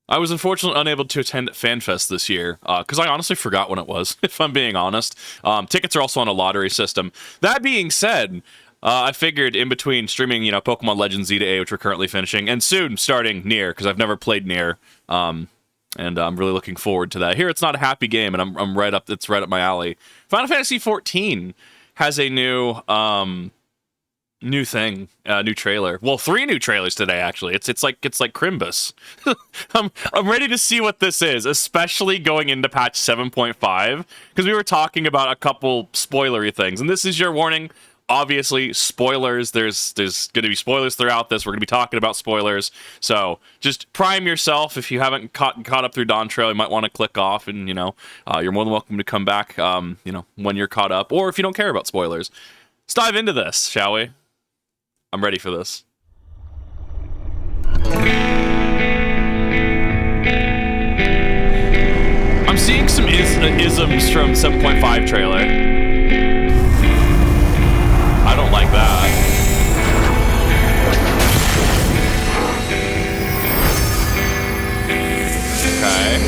I was unfortunately unable to attend FanFest this year, because I honestly forgot when it was, if I'm being honest. Tickets are also on a lottery system. That being said, I figured in between streaming, Pokemon Legends Z-A, which we're currently finishing, and soon starting Nier, because I've never played Nier, and I'm really looking forward to that. Here, it's not a happy game, and I'm right up. It's right up my alley. Final Fantasy XIV has a new thing, new trailer. Well, 3 new trailers today. Actually, it's like Crimbus. I'm ready to see what this is, especially going into patch 7.5, because we were talking about a couple spoilery things, and this is your warning. Obviously, spoilers. There's going to be spoilers throughout this. We're going to be talking about spoilers. So just prime yourself. If you haven't caught up through Dawn Trail, you might want to click off, and you're more than welcome to come back. When you're caught up, or if you don't care about spoilers. Let's dive into this, shall we? I'm ready for this. I'm seeing some isms from 7.5 trailer. I don't like that. Okay.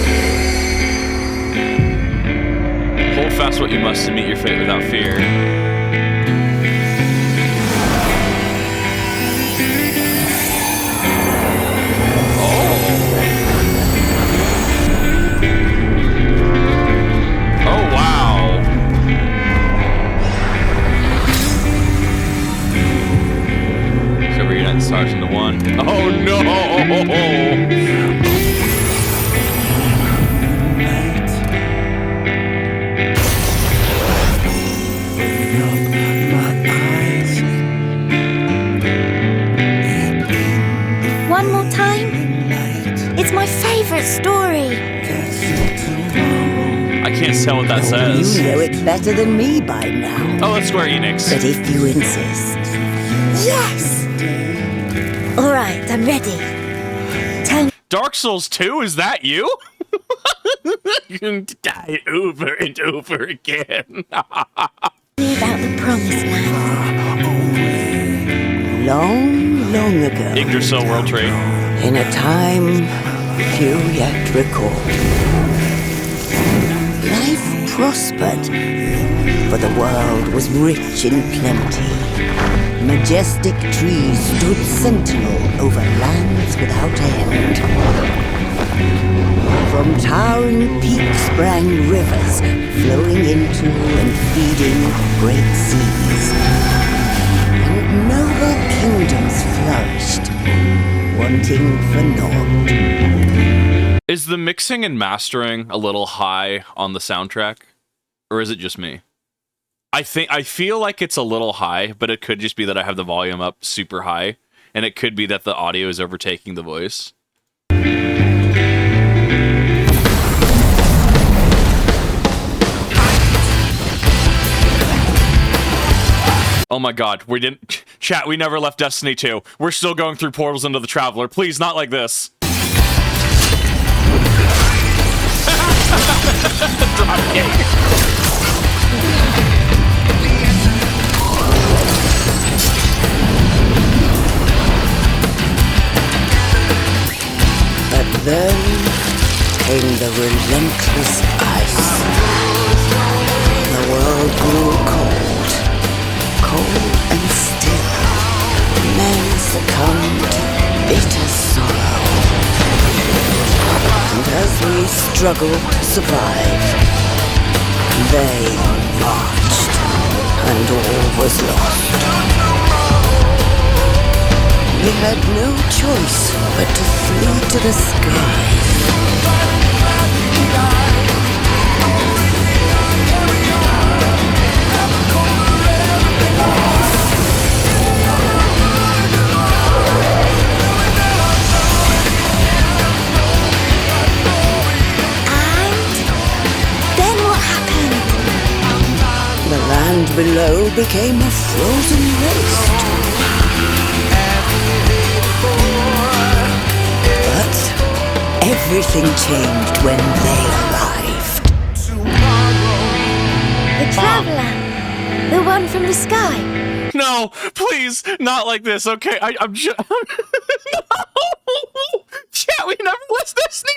Hold fast what you must to meet your fate without fear. Stars into one. Oh no! One more time? It's my favorite story. I can't tell what that says. You know it better than me by now. Oh, that's Square Enix. But if you insist. Yes! All right, I'm ready. Tell me. Dark Souls 2, is that you? You're going to die over and over again. About the promised land. Long, long ago. Yggdrasil World Trade. In a time few yet recall. Life prospered, for the world was rich in plenty. Majestic trees stood sentinel over lands without end. From towering peaks sprang rivers, flowing into and feeding great seas. And noble kingdoms flourished, wanting for naught. Is the mixing and mastering a little high on the soundtrack? Or is it just me? I feel like it's a little high, but it could just be that I have the volume up super high, and it could be that the audio is overtaking the voice. Oh my god, we didn't... Chat, we never left Destiny 2. We're still going through portals into the Traveler. Please, not like this. But then came the relentless ice. The world grew cold, cold and still. Men succumbed to bitter sorrow. And as we struggled to survive, they marched, and all was lost. We had no choice but to flee to the skies. The land below became a frozen waste. But everything changed when they arrived. The Traveler. The one from the sky. No, please, not like this, okay? I'm just... No! Chat, we never left Destiny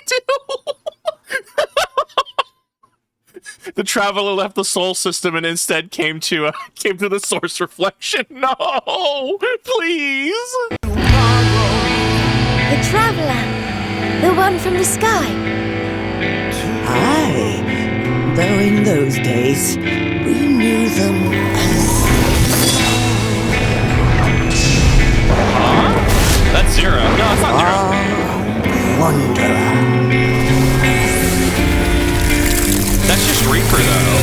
traveler left the soul system and instead came to the source reflection. No, please. The traveler. The one from the sky. Aye, though in those days we knew them as... That's Zero. No, that's not Zero. Wanderer. That's just Reaper, though.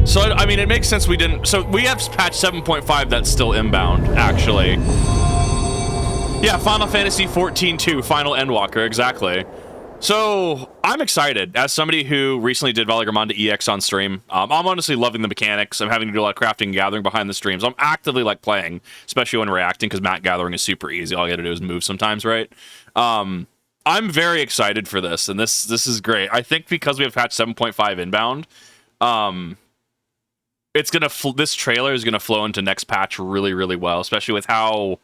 So, I mean, it makes sense we didn't... So, we have patch 7.5 that's still inbound, actually. Yeah, Final Fantasy XIV 2, Final Endwalker, exactly. So, I'm excited. As somebody who recently did Valigramonda EX on stream, I'm honestly loving the mechanics. I'm having to do a lot of crafting and gathering behind the streams. I'm actively, like, playing, especially when reacting, because map gathering is super easy. All you gotta do is move sometimes, right? I'm very excited for this, and this is great. I think because we have patch 7.5 inbound, it's gonna this trailer is gonna flow into next patch really, really well, especially with how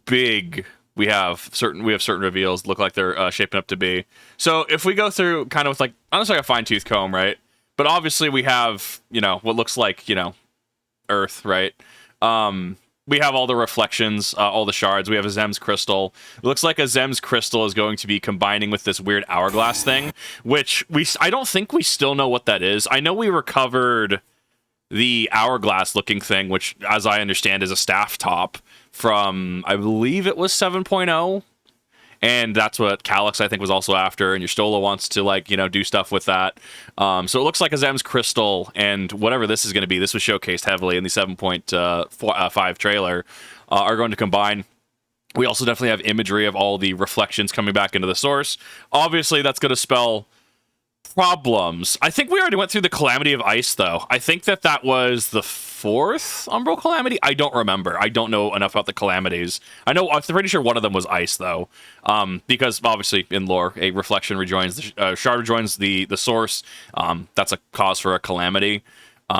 big we have certain reveals look like they're shaping up to be. So if we go through kind of with like honestly a fine-tooth comb, right? But obviously we have, you know, what looks like, you know, Earth, right? We have all the reflections, all the shards. We have a Zem's crystal. It looks like a Zem's crystal is going to be combining with this weird hourglass thing, which I don't think we still know what that is. I know we recovered the hourglass looking thing, which as I understand is a staff top from, I believe it was 7.0. And that's what Calyx, I think, was also after. And your Stola wants to, like, you know, do stuff with that. So it looks like a Zem's crystal, and whatever this is going to be, this was showcased heavily in the 7.5 trailer, are going to combine. We also definitely have imagery of all the reflections coming back into the source. Obviously, that's going to spell problems. I think we already went through the Calamity of Ice, though. I think that was the 4th Umbral Calamity? I don't remember. I don't know enough about the calamities. I'm pretty sure one of them was ice, though. Because, obviously, in lore, a reflection rejoins, the shard rejoins the source. That's a cause for a calamity,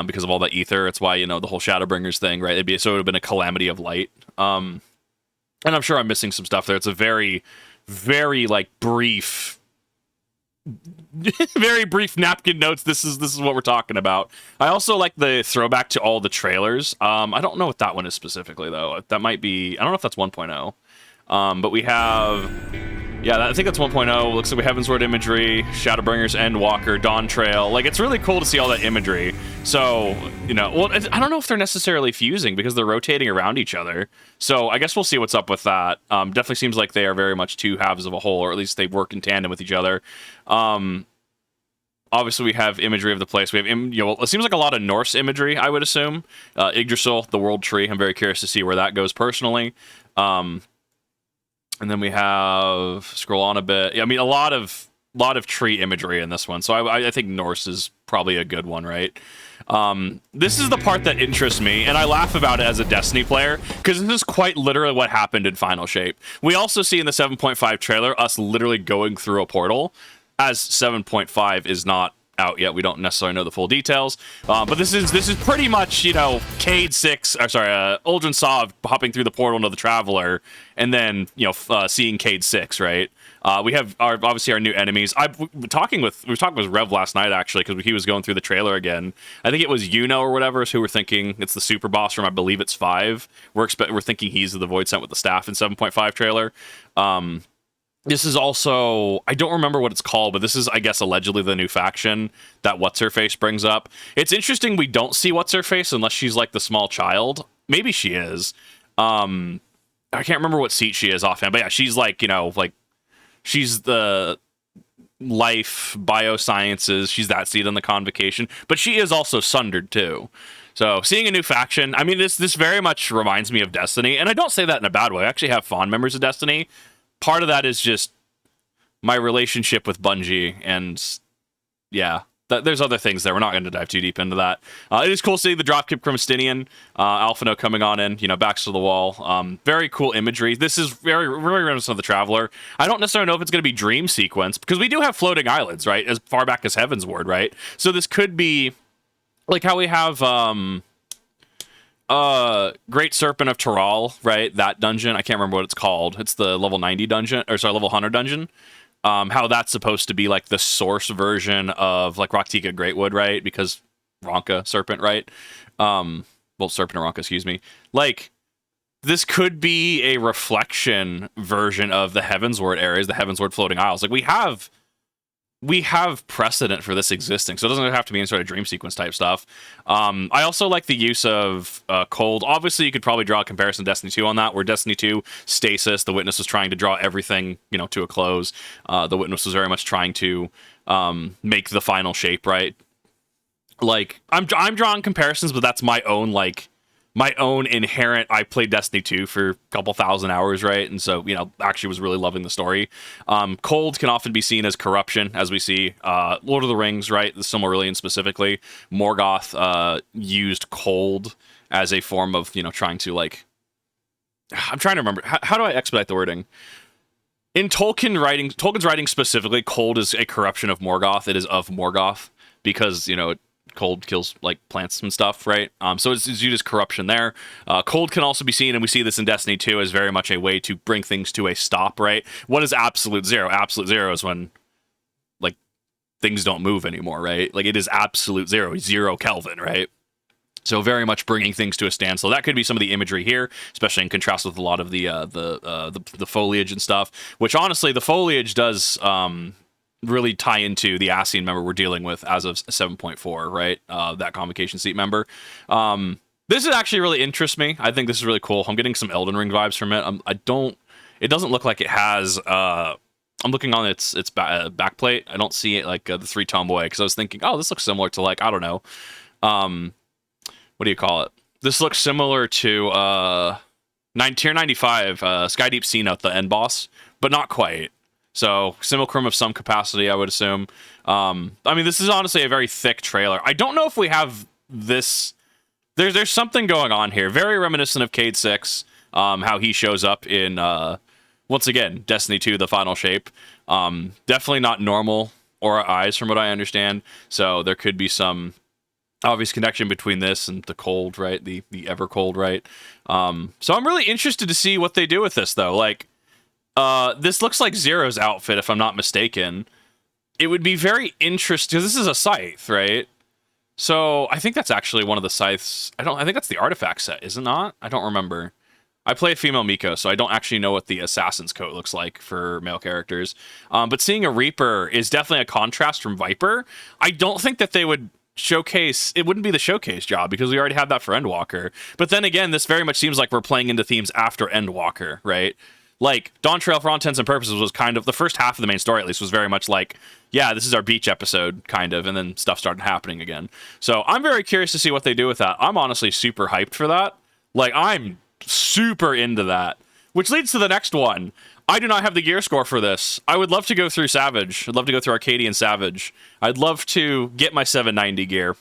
because of all that ether. It's why, you know, the whole Shadowbringers thing, right? So it would have been a calamity of light. And I'm sure I'm missing some stuff there. It's a very, very, like, brief... very brief napkin notes. This is what we're talking about. I also like the throwback to all the trailers. I don't know what that one is specifically, though. That might be, I don't know if that's 1.0. But we have, yeah, I think that's 1.0. Looks like we have Heavensward imagery, Shadowbringers, Endwalker, Dawn Trail. Like, it's really cool to see all that imagery. So, you know, well, I don't know if they're necessarily fusing because they're rotating around each other. So I guess we'll see what's up with that. Definitely seems like they are very much two halves of a whole, or at least they work in tandem with each other. Obviously, we have imagery of the place. We have, you know, it seems like a lot of Norse imagery, I would assume. Yggdrasil, the World Tree. I'm very curious to see where that goes personally. And then we have, scroll on a bit. I mean, a lot of tree imagery in this one. So I think Norse is probably a good one, right? This is the part that interests me, and I laugh about it as a Destiny player, because this is quite literally what happened in Final Shape. We also see in the 7.5 trailer us literally going through a portal, as 7.5 is not out yet. We don't necessarily know the full details, but this is pretty much, you know, Cade 6, or sorry, Uldren Sov hopping through the portal into the Traveler, and then, you know, seeing Cade 6, right? We have obviously our new enemies. We were talking with Rev last night, actually, because he was going through the trailer again. I think it was Yuno or whatever, who we're thinking it's the super boss from, I believe it's 5. We're thinking he's the Void Sent with the staff in 7.5 trailer. This is also, I don't remember what it's called, but this is, I guess, allegedly the new faction that What's-Her-Face brings up. It's interesting we don't see What's-Her-Face unless she's like the small child. Maybe she is. I can't remember what seat she is offhand, but yeah, she's like, you know, like, she's the life, biosciences, she's that seat on the convocation, but she is also sundered too. So seeing a new faction, I mean, this very much reminds me of Destiny, and I don't say that in a bad way. I actually have fond memories of Destiny. Part of that is just my relationship with Bungie, and yeah, there's other things there. We're not going to dive too deep into that. It is cool seeing the dropkick Chromastinian, Alphino coming on in, you know, backs to the wall. Very cool imagery. This is very reminiscent of the Traveler. I don't necessarily know if it's going to be Dream Sequence, because we do have floating islands, right, as far back as Heavensward, right? So this could be like how we have Great Serpent of Taral, right? That dungeon, I can't remember what it's called. It's the level 90 dungeon, or sorry, level 100 dungeon. how that's supposed to be like the source version of like Raktika Greatwood, right? Because Ronka Serpent, right? Well, Serpent and Ronka, excuse me. Like, this could be a reflection version of the Heavensward areas, the Heavensward Floating Isles. Like, we have precedent for this existing, so it doesn't have to be any sort of dream sequence type stuff. I also like the use of Cold. Obviously, you could probably draw a comparison to Destiny 2 on that, where Destiny 2, Stasis, the Witness was trying to draw everything, to a close. The Witness was very much trying to make the final shape, right? Like, I'm drawing comparisons, but that's my own inherent. I played Destiny 2 for a couple thousand hours, right? And so, actually was really loving the story. Cold can often be seen as corruption, as we see Lord of the Rings, right? The Silmarillion specifically. Morgoth used Cold as a form of, trying to, like... I'm trying to remember. How do I expedite the wording? In Tolkien's writing specifically, Cold is a corruption of Morgoth. It is of Morgoth because, Cold kills like plants and stuff, right? So it's viewed as corruption there. Cold can also be seen, and we see this in Destiny 2, as very much a way to bring things to a stop, right? What is absolute zero? Absolute zero is when like things don't move anymore, right? Like it is absolute zero Kelvin, right? So very much bringing things to a standstill. That could be some of the imagery here, especially in contrast with a lot of the foliage and stuff. Which honestly, the foliage does really tie into the Ascian member we're dealing with as of 7.4, right? That convocation seat member. This is actually really interests me. I think this is really cool. I'm getting some Elden Ring vibes from it. It doesn't look like it has, I'm looking on its backplate. I don't see it like the 3 tomboy, because I was thinking, oh, this looks similar to like, I don't know. What do you call it? This looks similar to Tier 95, Skydeep Sea Note, the end boss, but not quite. So, Simulacrum of some capacity, I would assume. I mean, this is honestly a very thick trailer. I don't know if we have this... There's something going on here. Very reminiscent of Cade 6, how he shows up in, once again, Destiny 2, the final shape. Definitely not normal aura eyes, from what I understand. So, there could be some obvious connection between this and the Cold, right? The Evercold, right? So, I'm really interested to see what they do with this, though. Like, this looks like Zero's outfit, if I'm not mistaken. It would be very interesting, because this is a scythe, right? So, I think that's actually one of the scythes. I think that's the artifact set, is it not? I don't remember. I play a female Miko, so I don't actually know what the assassin's coat looks like for male characters. But seeing a Reaper is definitely a contrast from Viper. I don't think that they would showcase... It wouldn't be the showcase job, because we already have that for Endwalker. But then again, this very much seems like we're playing into themes after Endwalker, right? Like, Dawn Trail, for all intents and purposes, was kind of... The first half of the main story, at least, was very much like, yeah, this is our beach episode, kind of, and then stuff started happening again. So, I'm very curious to see what they do with that. I'm honestly super hyped for that. Like, I'm super into that. Which leads to the next one. I do not have the gear score for this. I would love to go through Savage. I'd love to go through Arcadian Savage. I'd love to get my 790 gear.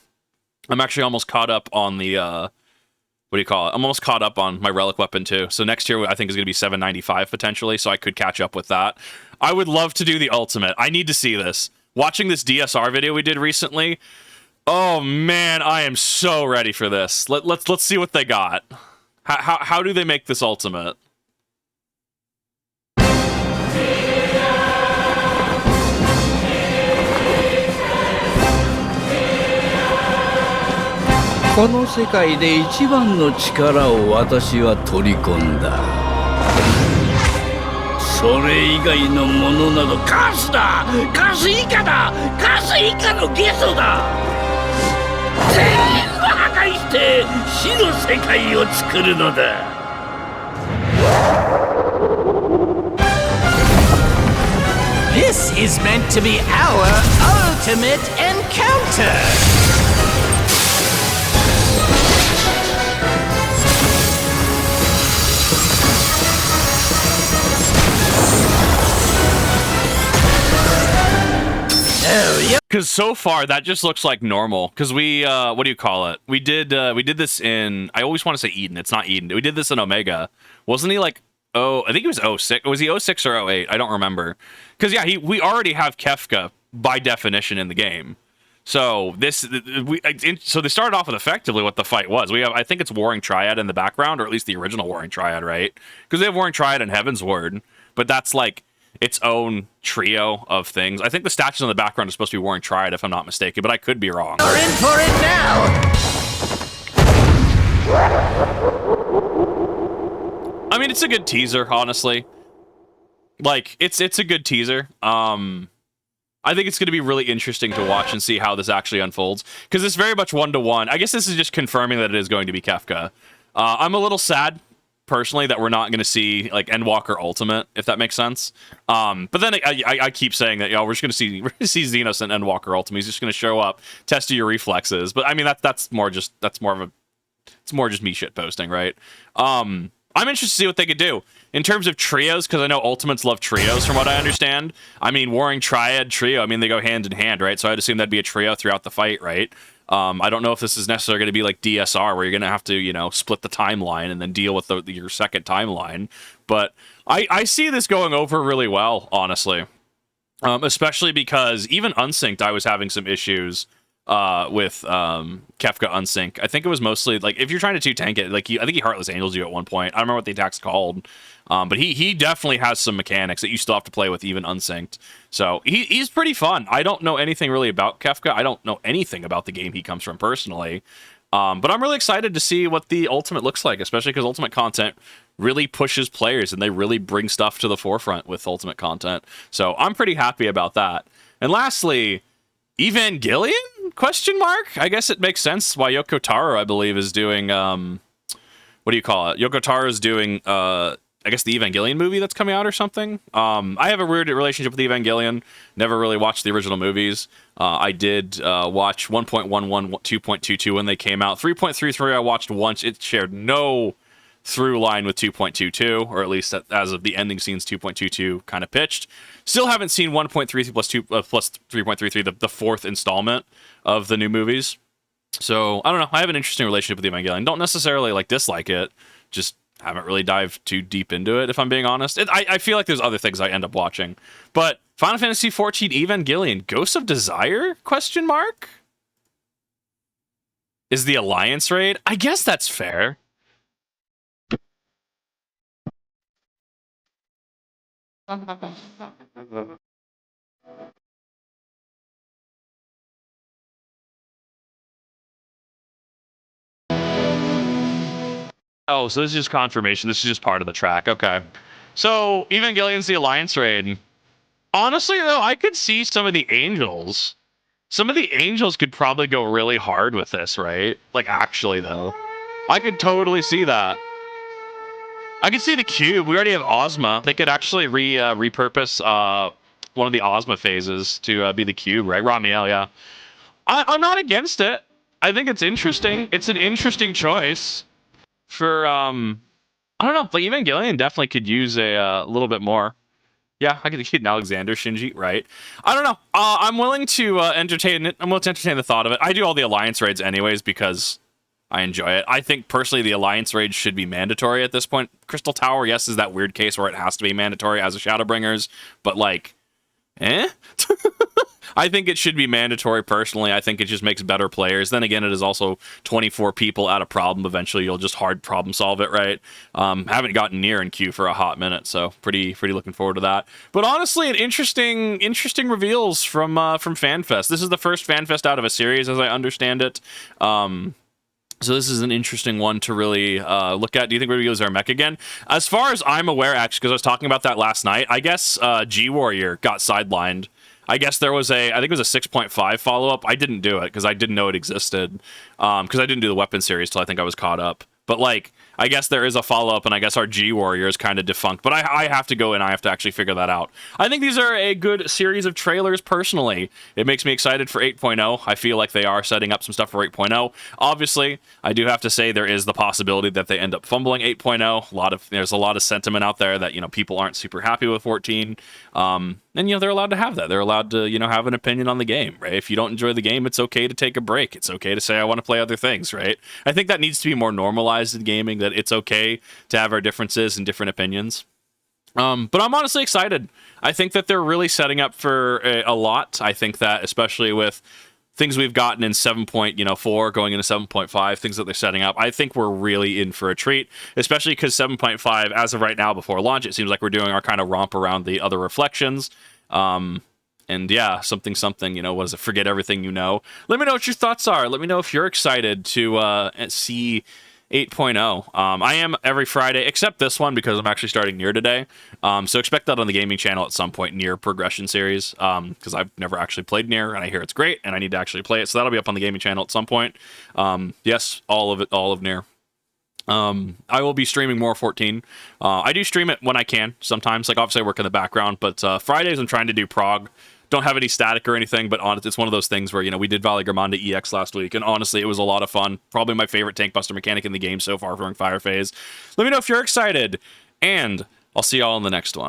I'm actually almost caught up on the... what do you call it? I'm almost caught up on my relic weapon too. So next year I think is going to be 795 potentially, so I could catch up with that. I would love to do the ultimate. I need to see this. Watching this DSR video we did recently, oh man, I am so ready for this. Let's see what they got. How do they make this ultimate? この世界で一番の力を私は取り込んだ。それ以外のものなどカスだ、カス以下だ、カス以下のゲソだ。全部破壊して死の世界を作るのだ。This is meant to be our ultimate encounter! Because so far that just looks like normal. Because we, what do you call it? We did this in. I always want to say Eden. It's not Eden. We did this in Omega. Wasn't he like? Oh, I think it was 06. Was he 06 or 08? I don't remember. Because yeah, we already have Kefka by definition in the game. So so they started off with effectively what the fight was. We have, I think it's Warring Triad in the background, or at least the original Warring Triad, right? Because they have Warring Triad and Heavensward, but that's like its own trio of things. I think the statues in the background are supposed to be Warring Triad, if I'm not mistaken, but I could be wrong. You're in for it now! I mean, it's a good teaser, honestly. Like, it's a good teaser. I think it's going to be really interesting to watch and see how this actually unfolds, because it's very much one-to-one. I guess this is just confirming that it is going to be Kefka. I'm a little sad, personally, that we're not going to see, like, Endwalker Ultimate, if that makes sense. But then I keep saying that, we're just going to see Xenos and Endwalker Ultimate. He's just going to show up, test your reflexes. But I mean, that's more just me shit posting, right? I'm interested to see what they could do in terms of trios, because I know Ultimates love trios, from what I understand. I mean, Warring Triad trio, I mean, they go hand in hand, right? So I'd assume that'd be a trio throughout the fight, right? I don't know if this is necessarily going to be like DSR, where you're going to have to, split the timeline and then deal with your second timeline. But I see this going over really well, honestly. Especially because even Unsynced, I was having some issues with Kefka Unsync. I think it was mostly, like, if you're trying to 2-tank it, like, I think he Heartless Angels you at one point. I don't remember what the attack's called. But he definitely has some mechanics that you still have to play with, even unsynced. So he's pretty fun. I don't know anything really about Kefka. I don't know anything about the game he comes from personally. But I'm really excited to see what the Ultimate looks like, especially because Ultimate content really pushes players and they really bring stuff to the forefront with Ultimate content. So I'm pretty happy about that. And lastly, Evangelion? Question mark? I guess it makes sense why Yoko Taro, I believe, is doing what do you call it? Yoko Taro is doing I guess the Evangelion movie that's coming out or something. I have a weird relationship with Evangelion. Never really watched the original movies. I did watch 1.11, 2.22 when they came out. 3.33 I watched once. It shared no through line with 2.22, or at least as of the ending scenes, 2.22 kind of pitched. Still haven't seen 1.33 plus 3.33, the fourth installment of the new movies. So I don't know. I have an interesting relationship with Evangelion. Don't necessarily dislike it. Just haven't really dived too deep into it, if I'm being honest. I feel like there's other things I end up watching. But Final Fantasy XIV Evangelion, Ghosts of Desire? Question mark? Is the Alliance raid? I guess that's fair. Oh, so this is just confirmation. This is just part of the track. Okay. So, Evangelion's the Alliance raid. Honestly, though, I could see some of the Angels. Some of the Angels could probably go really hard with this, right? Like, actually, though. I could totally see that. I could see the Cube. We already have Ozma. They could actually repurpose one of the Ozma phases to be the Cube, right? Ramiel, yeah. I'm not against it. I think it's interesting. It's an interesting choice. For I don't know, like Evangelion definitely could use a little bit more. Yeah, I could get an Alexander Shinji, right? I don't know. I'm willing to entertain it. I'm willing to entertain the thought of it. I do all the Alliance raids anyways because I enjoy it. I think personally the Alliance raids should be mandatory at this point. Crystal Tower, yes, is that weird case where it has to be mandatory as a Shadowbringers, but I think it should be mandatory personally. I think it just makes better players. Then again, it is also 24 people at a problem. Eventually, you'll just hard problem solve it, right? Haven't gotten near in queue for a hot minute, so pretty looking forward to that. But honestly, an interesting reveals from FanFest. This is the first FanFest out of a series, as I understand it. So this is an interesting one to really look at. Do you think we're going to go Zarmek again? As far as I'm aware, actually, because I was talking about that last night, I guess G-Warrior got sidelined. I guess there was I think it was a 6.5 follow-up. I didn't do it because I didn't know it existed. Because I didn't do the weapon series till I think I was caught up. But I guess there is a follow-up, and I guess our G-Warrior is kind of defunct. But I have to go and I have to actually figure that out. I think these are a good series of trailers, personally. It makes me excited for 8.0. I feel like they are setting up some stuff for 8.0. Obviously, I do have to say there is the possibility that they end up fumbling 8.0. There's a lot of sentiment out there that, people aren't super happy with 14. And, they're allowed to have that. They're allowed to, have an opinion on the game, right? If you don't enjoy the game, it's okay to take a break. It's okay to say, I want to play other things, right? I think that needs to be more normalized in gaming, that it's okay to have our differences and different opinions. But I'm honestly excited. I think that they're really setting up for a lot. I think that, especially with things we've gotten in 7.4 going into 7.5, things that they're setting up, I think we're really in for a treat, especially because 7.5, as of right now, before launch, it seems like we're doing our kind of romp around the other reflections. And yeah, something, what is it? Forget everything you know. Let me know what your thoughts are. Let me know if you're excited to see 8.0. I am every Friday, except this one because I'm actually starting Nier today. So expect that on the gaming channel at some point, Nier Progression Series, because I've never actually played Nier, and I hear it's great, and I need to actually play it. So that'll be up on the gaming channel at some point. Yes, all of Nier. I will be streaming more 14. I do stream it when I can sometimes. Like, obviously I work in the background, but Fridays I'm trying to do prog. Don't have any static or anything, but it's one of those things where, we did Valley Gramanda EX last week, and honestly, it was a lot of fun. Probably my favorite tank buster mechanic in the game so far during Fire Phase. Let me know if you're excited, and I'll see y'all in the next one.